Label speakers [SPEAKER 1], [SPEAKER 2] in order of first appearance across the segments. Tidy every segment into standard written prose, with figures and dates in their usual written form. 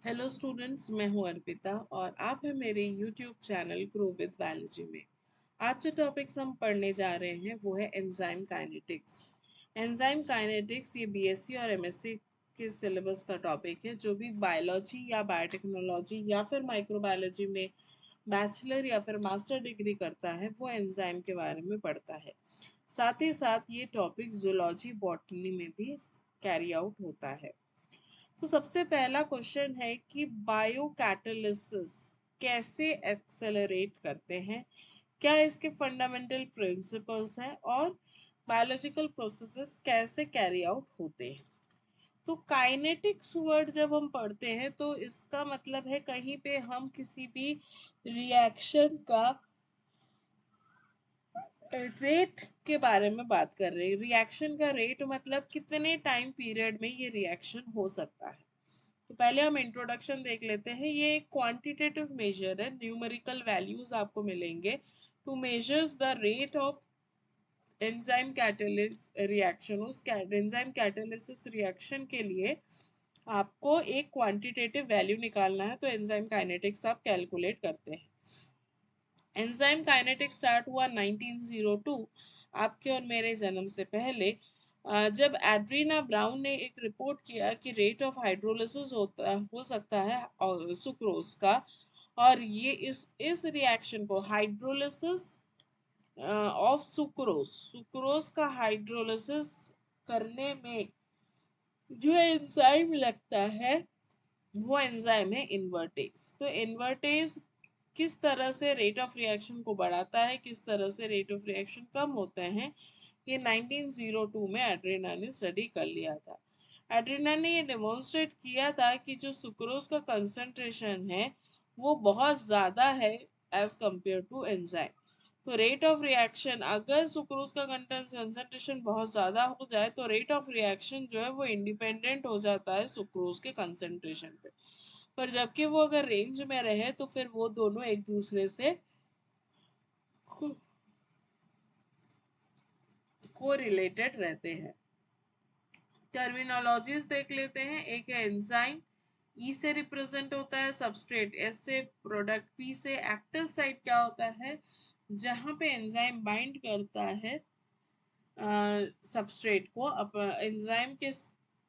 [SPEAKER 1] Hello students, मैं हूं अर्पिता और आप हैं मेरे YouTube channel grow with biology में। आज जो टॉपिक्स हम पढ़ने जा रहे हैं वो है एंजाइम काइनेटिक्स। एंजाइम काइनेटिक्स ये बीएससी और एमएससी के सिलेबस का टॉपिक है। जो भी बायोलॉजी या बायोटेक्नोलॉजी या फिर माइक्रोबायोलॉजी में बैचलर या फिर मास्टर डिग्री करता है वो एंजाइम के बारे में पढ़ता है। साथ ही साथ ये टॉपिक जूलॉजी बॉटनी में भी कैरी आउट होता है। तो सबसे पहला क्वेश्चन है कि बायो कैटालिसिस कैसे एक्सेलरेट करते हैं, क्या इसके फंडामेंटल प्रिंसिपल्स हैं और बायोलॉजिकल प्रोसेसेस कैसे कैरी आउट होते हैं। तो काइनेटिक्स वर्ड जब हम पढ़ते हैं तो इसका मतलब है कहीं पे हम किसी भी रिएक्शन का रेट के बारे में बात कर रहे हैं। रिएक्शन का रेट मतलब कितने टाइम पीरियड में ये रिएक्शन हो सकता है। तो पहले हम इंट्रोडक्शन देख लेते हैं। ये एक क्वांटिटेटिव मेजर है, न्यूमेरिकल वैल्यूज आपको मिलेंगे to measures the rate of enzyme catalysis reaction. उस एंजाइम कैटालिसिस रिएक्शन के लिए आपको एक क्वांटिटेटिव वैल्यू निकालना है, तो एंजाइम काइनेटिक्स आप कैलकुलेट करते हैं। एंजाइम काइनेटिक्स स्टार्ट हुआ 1902, आपके और मेरे जन्म से पहले, जब एड्रीना ब्राउन ने एक रिपोर्ट किया कि रेट ऑफ हाइड्रोलिसिस हो सकता है और सुक्रोज का। और ये इस रिएक्शन को हाइड्रोलिसिस ऑफ सुक्रोज, सुक्रोज का हाइड्रोलिसिस करने में जो एंजाइम लगता है वो एंजाइम है इन्वर्टेज। तो इन्वर्टेज किस तरह से रेट ऑफ रिएक्शन को बढ़ाता है, किस तरह से रेट ऑफ रिएक्शन कम होते हैं, ये 1902 में एड्रीना ने स्टडी कर लिया था। एड्रीना ने ये डेमोन्स्ट्रेट किया था कि जो सुक्रोज का कंसंट्रेशन है वो बहुत ज़्यादा है एज कंपेयर टू एंजाइम। तो रेट ऑफ रिएक्शन, अगर सुक्रोज का कंसंट्रेशन बहुत ज़्यादा हो जाए तो रेट ऑफ रिएक्शन जो है वो इंडिपेंडेंट हो जाता है सुक्रोज के कंसंट्रेशन पे। पर जबकि वो अगर रेंज में रहे तो फिर वो दोनों एक दूसरे से को रिलेटेड रहते हैं। टर्मिनोलॉजीज देख लेते हैं। एक है एंजाइम, ई से रिप्रेजेंट होता है सबस्ट्रेट, एस से प्रोडक्ट, पी से एक्टिव साइट क्या होता है जहां पे एंजाइम बाइंड करता है सबस्ट्रेट को। अब एंजाइम के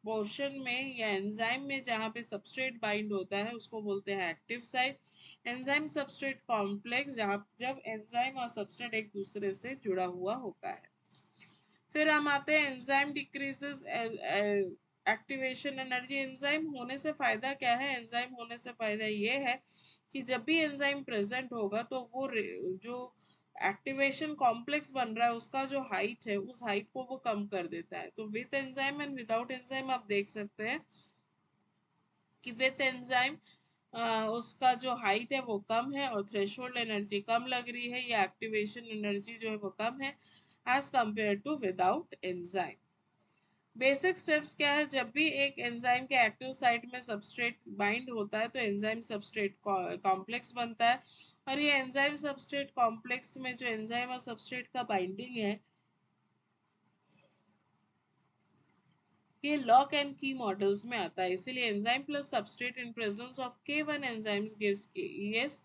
[SPEAKER 1] पोर्शन में या एंजाइम में जहाँ पे सबस्ट्रेट बाइंड होता है उसको बोलते हैं active site. Enzyme substrate complex, जहाँ जब एंजाइम और सबस्ट्रेट एक दूसरे से जुड़ा हुआ होता है। फिर हम आते हैं enzyme decreases activation energy. Enzyme होने से फायदा क्या है? एंजाइम होने से फायदा ये है कि जब भी एंजाइम प्रेजेंट होगा तो वो जो एक्टिवेशन कॉम्प्लेक्स बन रहा है उसका जो हाइट है उस हाइट को वो कम कर देता है। तो with enzyme and without enzyme आप देख सकते हैं कि विथ एंजाइम उसका जो हाइट है वो कम है और थ्रेशोल्ड एनर्जी कम लग रही है, या एक्टिवेशन एनर्जी जो है वो कम है as compared to without enzyme. Basic steps क्या है? जब भी एक एंजाइम के एक्टिव साइट में सबस्ट्रेट बाइंड होता है तो एंजाइम सबस्ट्रेट कॉम्प्लेक्स बनता है, और ये एंजाइम सबस्ट्रेट कॉम्प्लेक्स में जो एंजाइम और सबस्ट्रेट का बाइंडिंग है ये लॉक एंड की मॉडल्स में आता है। इसीलिए enzyme plus substrate in presence of K1 enzymes gives ES,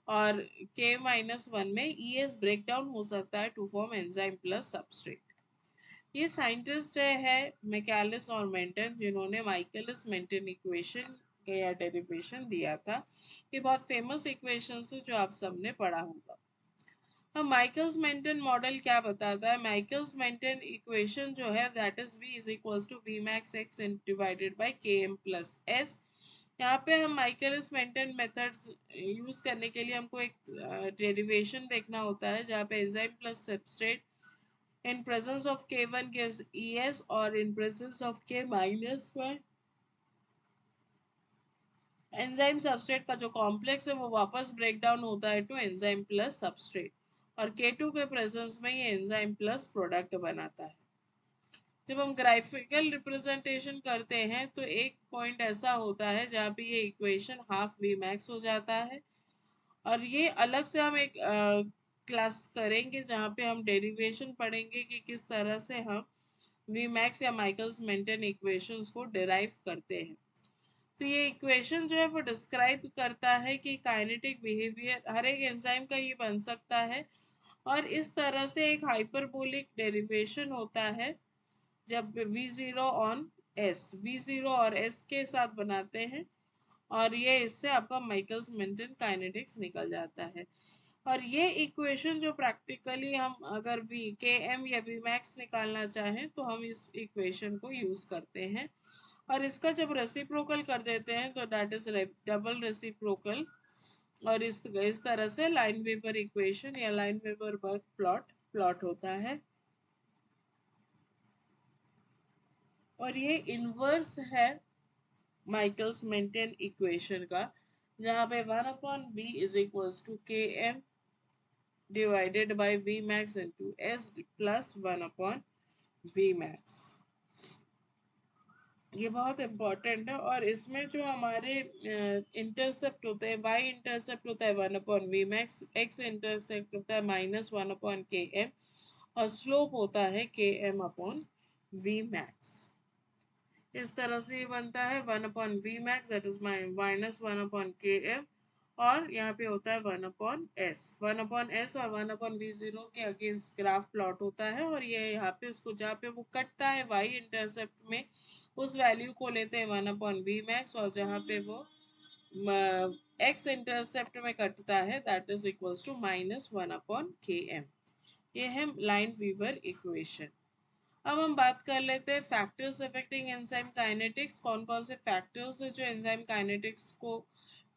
[SPEAKER 1] और K-1 में ES ब्रेक डाउन हो सकता है to form enzyme plus substrate. ये साइंटिस्ट है मैकेलिस और मेंटन, जिन्होंने माइकलिस मेंटन इक्वेशन या डेरिवेशन दिया था। ये बहुत फेमस इक्वेशन है जो आप सबने पढ़ा होगा। अब माइकल्स मेंटन मॉडल क्या बताता है? माइकल्स मेंटन इक्वेशन जो है that is V is equals to V max x divided by Km plus S। यहाँ पे हम माइकलिस मेंटन मेथड्स यूज करने के लिए हमको एक डेरिवेशन देखना होता है जहाँ पे enzyme plus substrate in presence of K1 gives ES और in presence of K minus 1 enzyme substrate का जो कॉम्प्लेक्स है वो वापस ब्रेक डाउन होता है टू एंजाइम प्लस सबस्ट्रेट, और K2 के प्रेजेंस में ये एंजाइम प्लस प्रोडक्ट बनाता है। जब हम ग्राफिकल रिप्रेजेंटेशन करते हैं तो एक पॉइंट ऐसा होता है जहाँ पे ये इक्वेशन हाफ V मैक्स हो जाता है, और ये अलग से हम एक क्लास करेंगे जहाँ पे हम डेरिवेशन पढ़ेंगे कि किस तरह से हम वी मैक्स या माइकल्स मेंटन इक्वेशंस को डिराइव करते हैं। तो ये इक्वेशन जो है वो डिस्क्राइब करता है कि काइनेटिक बिहेवियर हर एक एंजाइम का ये बन सकता है, और इस तरह से एक हाइपरबोलिक डेरिवेशन होता है जब V0 ऑन S, V0 और S के साथ बनाते हैं, और ये इससे आपका माइकल्स मेंटन काइनेटिक्स निकल जाता है। और ये इक्वेशन जो प्रैक्टिकली हम अगर Km या Vmax निकालना चाहें तो हम इस इक्वेशन को यूज करते हैं, और इसका जब रेसिप्रोकल कर देते हैं तो दैट इज डबल रेसिप्रोकल, और इस तरह से लाइन वेबर इक्वेशन या लाइन वेबर बर्ग प्लॉट होता है। और ये इनवर्स है माइकल्स मेंटन इक्वेशन का, जहाँ पे 1/b is equals to Km divided by Vmax into S plus 1/Vmax। ये बहुत इम्पोर्टेंट है, और इसमें जो हमारे इंटरसेप्ट होते हैं, y इंटरसेप्ट होता है 1/Vmax, x इंटरसेप्ट होता है -1/Km, और स्लोप होता है Km/Vmax। इस तरह से ये बनता है 1/Vmax दैट इज -1/Km, और यहाँ पे होता है 1/S। 1/S और 1/V0 के अगेंस्ट ग्राफ प्लॉट होता है, और ये यहाँ पे उसको जहाँ पे वो कटता है y इंटरसेप्ट में उस वैल्यू को लेते हैं 1/Vmax, और जहाँ पे वो x इंटरसेप्ट में कटता है that is equals to -1/Km। ये है लाइन वीवर इक्वेशन। अब हम बात कर लेते हैं फैक्टर्स अफेक्टिंग एंजाइम काइनेटिक्स। कौन कौन से फैक्टर्स है जो एंजाइम काइनेटिक्स को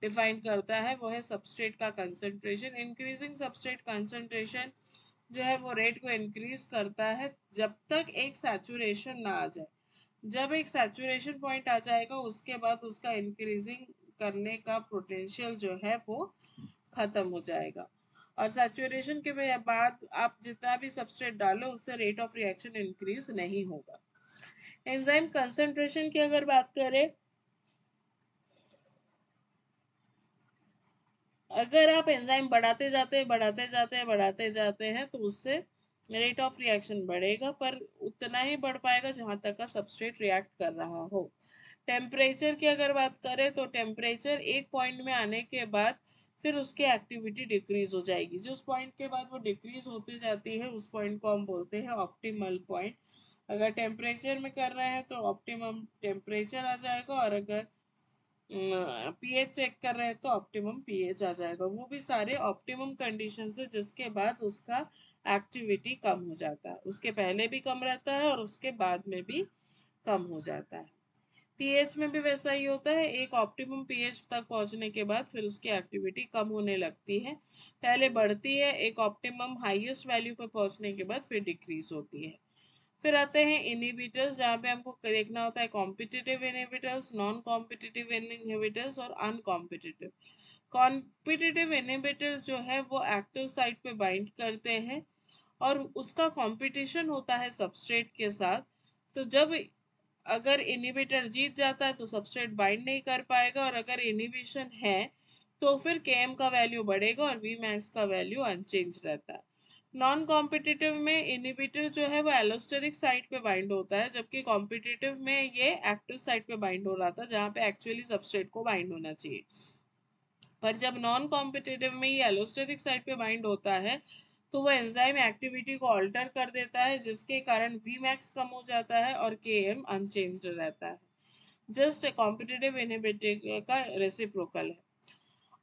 [SPEAKER 1] डिफाइन करता है? वो है सबस्ट्रेट का कंसंट्रेशन। इंक्रीजिंग सबस्ट्रेट कंसंट्रेशन जो है वो रेट को इंक्रीज करता है जब तक एक सैचुरेशन ना आ जाए। जब एक सैचुरेशन पॉइंट आ जाएगा उसके बाद उसका इंक्रीजिंग करने का पोटेंशियल जो है वो खत्म हो जाएगा, और सैचुरेशन के बाद आप जितना भी सबस्ट्रेट डालो उससे रेट ऑफ रिएक्शन इंक्रीज नहीं होगा। एंजाइम कंसंट्रेशन की अगर बात करें, अगर आप एंजाइम बढ़ाते जाते हैं तो उससे रेट ऑफ रिएक्शन बढ़ेगा, पर उतना ही बढ़ पाएगा जहां तक का सबस्ट्रेट रिएक्ट कर रहा हो। टेम्परेचर की अगर बात करें तो टेम्परेचर एक पॉइंट में आने के बाद फिर उसकी एक्टिविटी डिक्रीज हो जाएगी। जिस पॉइंट के बाद वो डिक्रीज होती जाती है उस पॉइंट को हम बोलते हैं ऑप्टिमल पॉइंट। अगर टेम्परेचर में कर रहे हैं तो ऑप्टिमम टेम्परेचर आ जाएगा, और अगर पीएच चेक कर रहे हैं तो ऑप्टिमम पीएच आ जाएगा। वो भी सारे ऑप्टिमम कंडीशन है जिसके बाद उसका एक्टिविटी कम हो जाता है। उसके पहले भी कम रहता है और उसके बाद में भी कम हो जाता है। पीएच में भी वैसा ही होता है, एक ऑप्टिमम पीएच तक पहुंचने के बाद फिर उसकी एक्टिविटी कम होने लगती है। पहले बढ़ती है, एक ऑप्टिमम हाईएस्ट वैल्यू पर पहुंचने के बाद फिर डिक्रीज होती है। फिर आते हैं इनहिबिटर्स, जहाँ पे हमको देखना होता है competitive inhibitors, non competitive inhibitors और अनकॉम्पिटिटिव। कॉम्पिटिटिव इनहिबिटर्स जो है वो एक्टिव साइट पे बाइंड करते हैं, और उसका कंपटीशन होता है सबस्ट्रेट के साथ। तो जब अगर इनहिबिटर जीत जाता है तो सबस्ट्रेट बाइंड नहीं कर पाएगा, और अगर इनहिबिशन है तो फिर Km का वैल्यू बढ़ेगा और Vmax का वैल्यू अनचेंज रहता है। नॉन कॉम्पिटिटिव में इनहिबिटर जो है वो एलोस्टेरिक साइट पे बाइंड होता है, जबकि कॉम्पिटिटिव में ये एक्टिव साइट पे बाइंड हो रहा था जहाँ पे एक्चुअली सबस्ट्रेट को बाइंड होना चाहिए। पर जब नॉन कॉम्पिटिटिव में ये एलोस्टेरिक साइट पे बाइंड होता है तो वो एंजाइम एक्टिविटी को ऑल्टर कर देता है, जिसके कारण Vmax कम हो जाता है और Km अनचेंज्ड रहता है। जस्ट कॉम्पिटिटिव इनहिबिटर का रेसिप्रोकल है।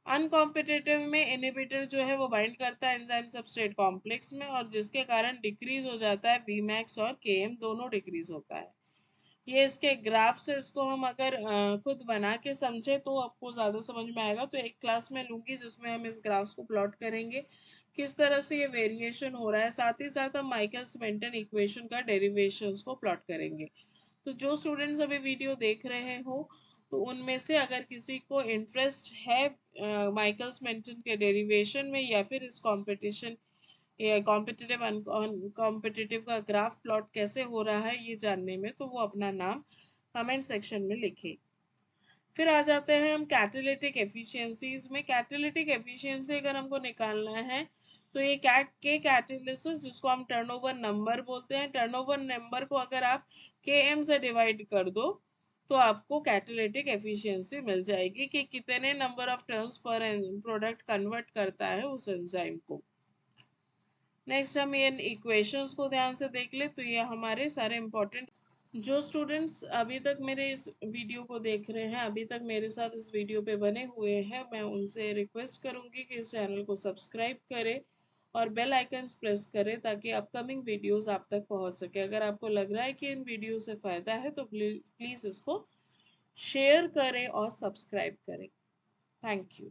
[SPEAKER 1] अनकॉम्पिटिटिव में इनहिबिटर जो है वो बाइंड करता है एंजाइम सबस्ट्रेट कॉम्प्लेक्स में, और जिसके कारण डिक्रीज हो जाता है Vmax, और Km दोनों डिक्रीज होता है। ये इसके ग्राफ से इसको हम अगर खुद बना के समझे तो आपको ज़्यादा समझ में आएगा। तो एक क्लास में लूँगी जिसमें हम इस ग्राफ्स को प्लॉट करेंगे किस तरह से ये वेरिएशन हो रहा है, साथ ही साथ हम माइकल्स मेंटन इक्वेशन का डेरिवेशंस को प्लॉट करेंगे। तो जो स्टूडेंट्स अभी वीडियो देख रहे हो तो उनमें से अगर किसी को इंटरेस्ट है माइकल्स मेंटन के डेरिवेशन में या फिर इस कंपटीशन ये कॉम्पिटिटिव अनकॉम्पिटिटिव का ग्राफ प्लॉट कैसे हो रहा है ये जानने में, तो वो अपना नाम कमेंट सेक्शन में लिखे। फिर आ जाते हैं हम कैटालिटिक एफिशिएंसीज में। कैटालिटिक एफिशिएंसी अगर हमको निकालना है तो ये कैटालिसिस जिसको हम टर्नओवर नंबर बोलते हैं, टर्नओवर नंबर को अगर आप Km से डिवाइड कर दो तो आपको कैटालिटिक एफिशिएंसी मिल जाएगी कि कितने number of turns per product convert करता है उस एंजाइम को। नेक्स्ट हम इन इक्वेशंस को ध्यान से देख ले तो ये हमारे सारे इंपॉर्टेंट। जो स्टूडेंट्स अभी तक मेरे इस वीडियो को देख रहे हैं, अभी तक मेरे साथ इस वीडियो पे बने हुए हैं, मैं उनसे रिक्वेस्ट करूंगी कि इस चैनल को सब्सक्राइब करें और बेल आइकन्स प्रेस करें ताकि अपकमिंग वीडियोस आप तक पहुंच सके। अगर आपको लग रहा है कि इन वीडियो से फ़ायदा है तो प्लीज़ इसको शेयर करें और सब्सक्राइब करें। Thank you.